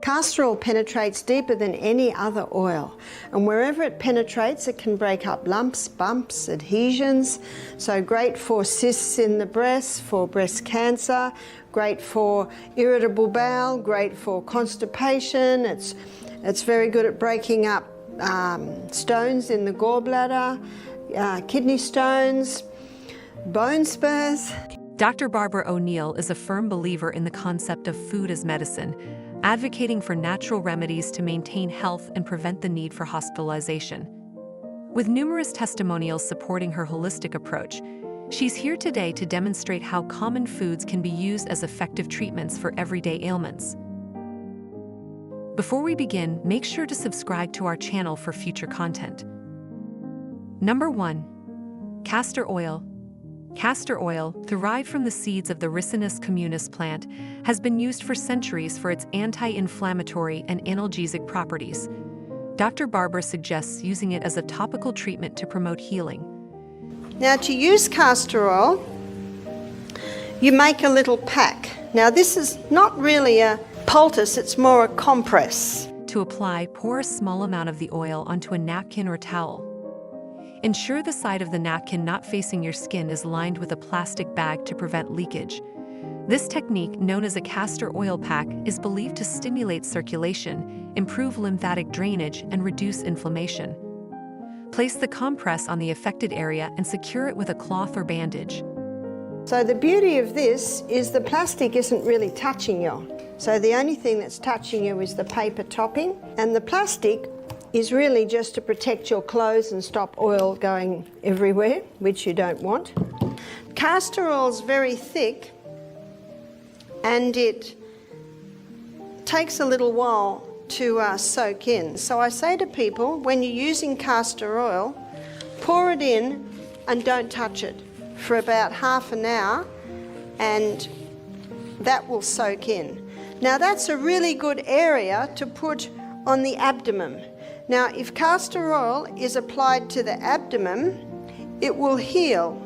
Castor oil penetrates deeper than any other oil, and wherever it penetrates it can break up lumps, bumps, adhesions. So great for cysts in the breast, for breast cancer, great for irritable bowel, great for constipation. It's very good at breaking up stones in the gallbladder, kidney stones, bone spurs. Dr. Barbara O'Neill is a firm believer in the concept of food as medicine, advocating for natural remedies to maintain health and prevent the need for hospitalization. With numerous testimonials supporting her holistic approach, she's here today to demonstrate how common foods can be used as effective treatments for everyday ailments. Before we begin, make sure to subscribe to our channel for future content. Number 1. Castor oil. Castor oil, derived from the seeds of the Ricinus communis plant, has been used for centuries for its anti-inflammatory and analgesic properties. Dr. Barbara suggests using it as a topical treatment to promote healing. Now, to use castor oil, you make a little pack. Now, this is not really a poultice, it's more a compress. To apply, pour a small amount of the oil onto a napkin or towel. Ensure the side of the napkin not facing your skin is lined with a plastic bag to prevent leakage. This technique, known as a castor oil pack, is believed to stimulate circulation, improve lymphatic drainage, and reduce inflammation. Place the compress on the affected area and secure it with a cloth or bandage. So the beauty of this is the plastic isn't really touching you. So the only thing that's touching you is the paper topping, and the plastic is really just to protect your clothes and stop oil going everywhere, which you don't want. Castor oil is very thick and it takes a little while to soak in. So I say to people, when you're using castor oil, pour it in and don't touch it for about half an hour, and that will soak in. Now that's a really good area to put on the abdomen. Now, if castor oil is applied to the abdomen, it will heal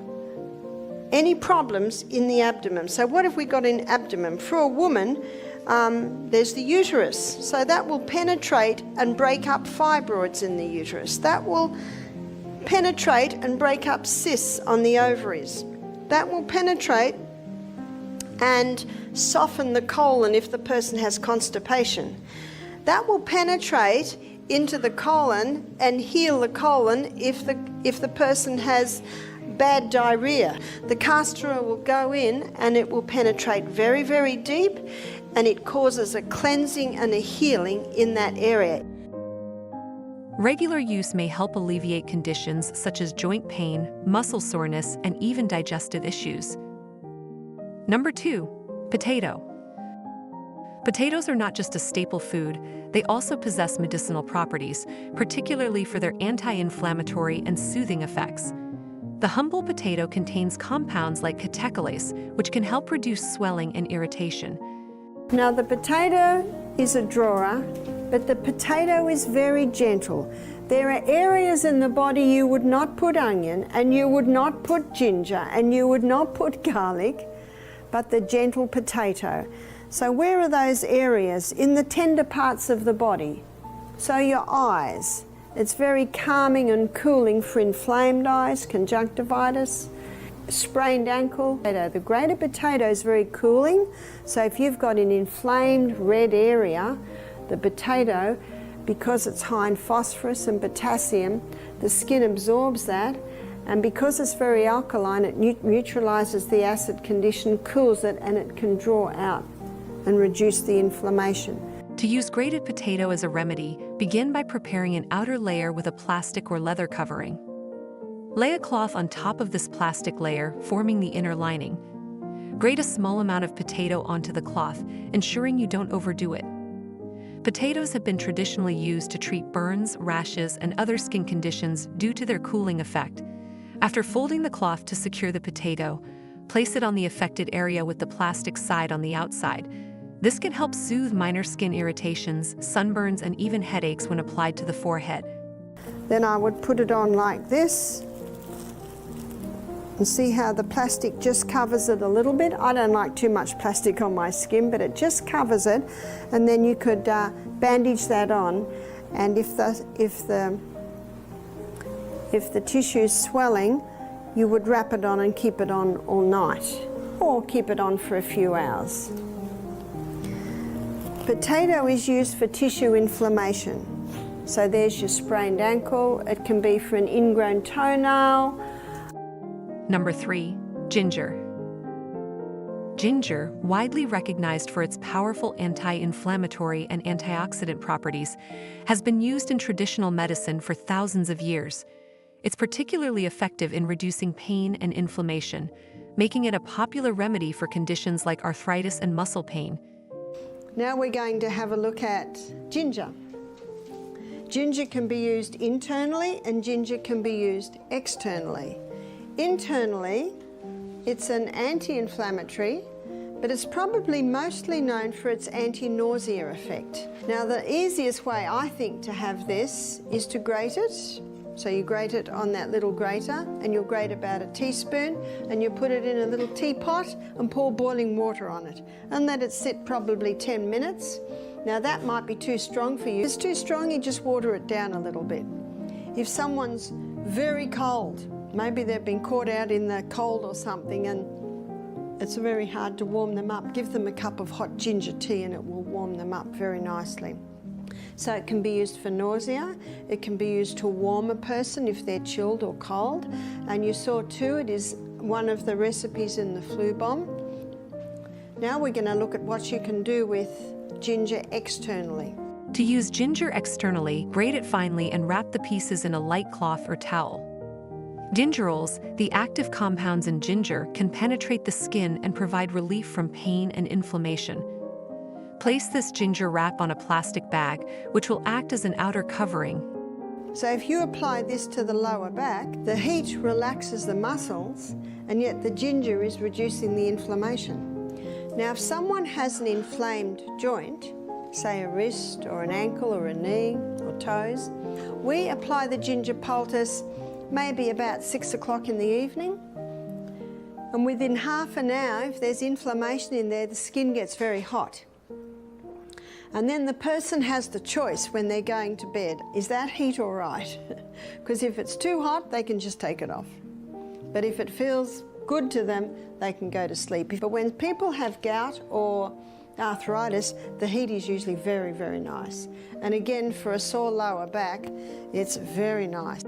any problems in the abdomen. So what have we got in abdomen? For a woman, there's the uterus. So that will penetrate and break up fibroids in the uterus. That will penetrate and break up cysts on the ovaries. That will penetrate and soften the colon if the person has constipation. That will penetrate into the colon and heal the colon if the person has bad diarrhea. The castor oil will go in and it will penetrate very, very deep, and it causes a cleansing and a healing in that area. Regular use may help alleviate conditions such as joint pain, muscle soreness, and even digestive issues. Number 2. Potato. Potatoes are not just a staple food, they also possess medicinal properties, particularly for their anti-inflammatory and soothing effects. The humble potato contains compounds like catecholase, which can help reduce swelling and irritation. Now the potato is a drawer, but the potato is very gentle. There are areas in the body you would not put onion, and you would not put ginger, and you would not put garlic, but the gentle potato. So where are those areas? In the tender parts of the body. So your eyes. It's very calming and cooling for inflamed eyes, conjunctivitis, sprained ankle. The greater potato is very cooling. So if you've got an inflamed red area, the potato, because it's high in phosphorus and potassium, the skin absorbs that. And because it's very alkaline, it neutralizes the acid condition, cools it, and it can draw out and reduce the inflammation. To use grated potato as a remedy, begin by preparing an outer layer with a plastic or leather covering. Lay a cloth on top of this plastic layer, forming the inner lining. Grate a small amount of potato onto the cloth, ensuring you don't overdo it. Potatoes have been traditionally used to treat burns, rashes, and other skin conditions due to their cooling effect. After folding the cloth to secure the potato, place it on the affected area with the plastic side on the outside. This can help soothe minor skin irritations, sunburns, and even headaches when applied to the forehead. Then I would put it on like this, And see how the plastic just covers it a little bit? I don't like too much plastic on my skin, but it just covers it. And then you could bandage that on. And if the tissue's swelling, you would wrap it on and keep it on all night, or keep it on for a few hours. Potato is used for tissue inflammation. So there's your sprained ankle. It can be for an ingrown toenail. Number 3, ginger. Ginger, widely recognized for its powerful anti-inflammatory and antioxidant properties, has been used in traditional medicine for thousands of years. It's particularly effective in reducing pain and inflammation, making it a popular remedy for conditions like arthritis and muscle pain. Now we're going to have a look at ginger. Ginger can be used internally and ginger can be used externally. Internally, it's an anti-inflammatory, but it's probably mostly known for its anti-nausea effect. Now the easiest way I think to have this is to grate it. So you grate it on that little grater, and you'll grate about a teaspoon, and you put it in a little teapot and pour boiling water on it and let it sit probably 10 minutes. Now that might be too strong for you. If it's too strong, you just water it down a little bit. If someone's very cold, maybe they've been caught out in the cold or something and it's very hard to warm them up, give them a cup of hot ginger tea and it will warm them up very nicely. So it can be used for nausea, it can be used to warm a person if they're chilled or cold. And you saw too, it is one of the recipes in the flu bomb. Now we're going to look at what you can do with ginger externally. To use ginger externally, grate it finely and wrap the pieces in a light cloth or towel. Gingerols, the active compounds in ginger, can penetrate the skin and provide relief from pain and inflammation. Place this ginger wrap on a plastic bag, which will act as an outer covering. So if you apply this to the lower back, the heat relaxes the muscles, and yet the ginger is reducing the inflammation. Now if someone has an inflamed joint, say a wrist or an ankle or a knee or toes, we apply the ginger poultice maybe about 6 o'clock in the evening. And within half an hour, if there's inflammation in there, the skin gets very hot. And then the person has the choice when they're going to bed, is that heat all right? Because if it's too hot, they can just take it off. But if it feels good to them, they can go to sleep. But when people have gout or arthritis, the heat is usually very, very nice. And again, for a sore lower back, it's very nice.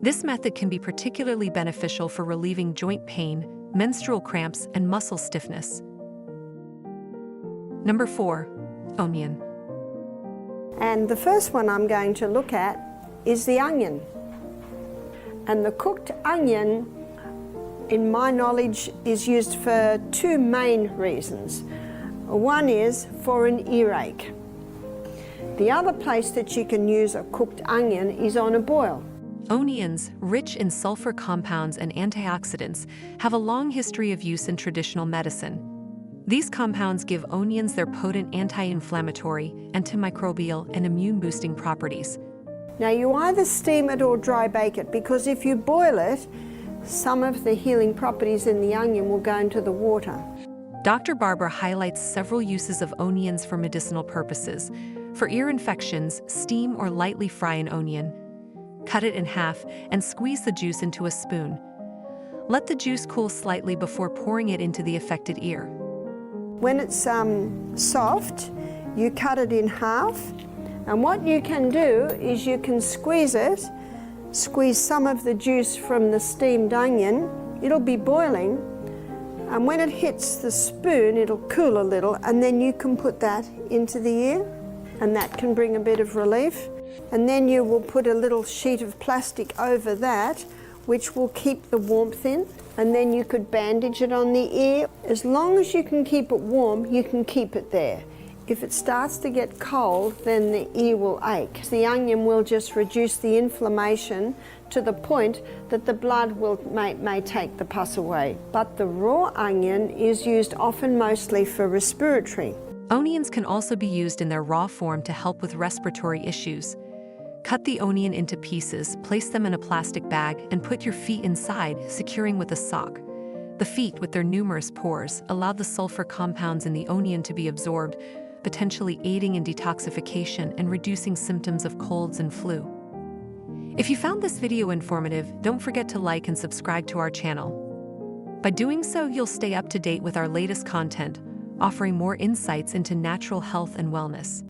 This method can be particularly beneficial for relieving joint pain, menstrual cramps, and muscle stiffness. Number 4, onion. And the first one I'm going to look at is the onion. And the cooked onion, in my knowledge, is used for 2 main reasons. One is for an earache. The other place that you can use a cooked onion is on a boil. Onions, rich in sulfur compounds and antioxidants, have a long history of use in traditional medicine. These compounds give onions their potent anti-inflammatory, antimicrobial, and immune-boosting properties. Now you either steam it or dry bake it, because if you boil it, some of the healing properties in the onion will go into the water. Dr. Barbara highlights several uses of onions for medicinal purposes. For ear infections, steam or lightly fry an onion. Cut it in half and squeeze the juice into a spoon. Let the juice cool slightly before pouring it into the affected ear. When it's soft, you cut it in half, and what you can do is you can squeeze it, squeeze some of the juice from the steamed onion. It'll be boiling, and when it hits the spoon, it'll cool a little, and then you can put that into the ear, and that can bring a bit of relief. And then you will put a little sheet of plastic over that, which will keep the warmth in, and then you could bandage it on the ear. As long as you can keep it warm, you can keep it there. If it starts to get cold, then the ear will ache. The onion will just reduce the inflammation to the point that the blood may take the pus away. But the raw onion is used often mostly for respiratory. Onions can also be used in their raw form to help with respiratory issues. Cut the onion into pieces, place them in a plastic bag, and put your feet inside, securing with a sock. The feet, with their numerous pores, allow the sulfur compounds in the onion to be absorbed, potentially aiding in detoxification and reducing symptoms of colds and flu. If you found this video informative, don't forget to like and subscribe to our channel. By doing so, you'll stay up to date with our latest content, offering more insights into natural health and wellness.